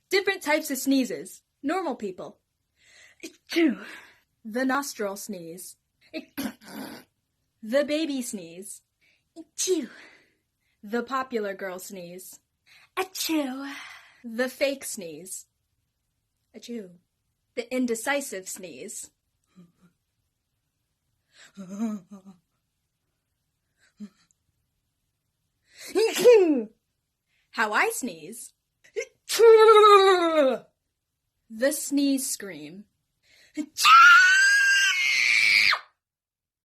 Different types of sneezes. Normal people. Achoo. The nostril sneeze. The baby sneeze. Achoo. The popular girl sneeze. Achoo. The fake sneeze. Achoo. The indecisive sneeze. How I sneeze. The sneeze scream.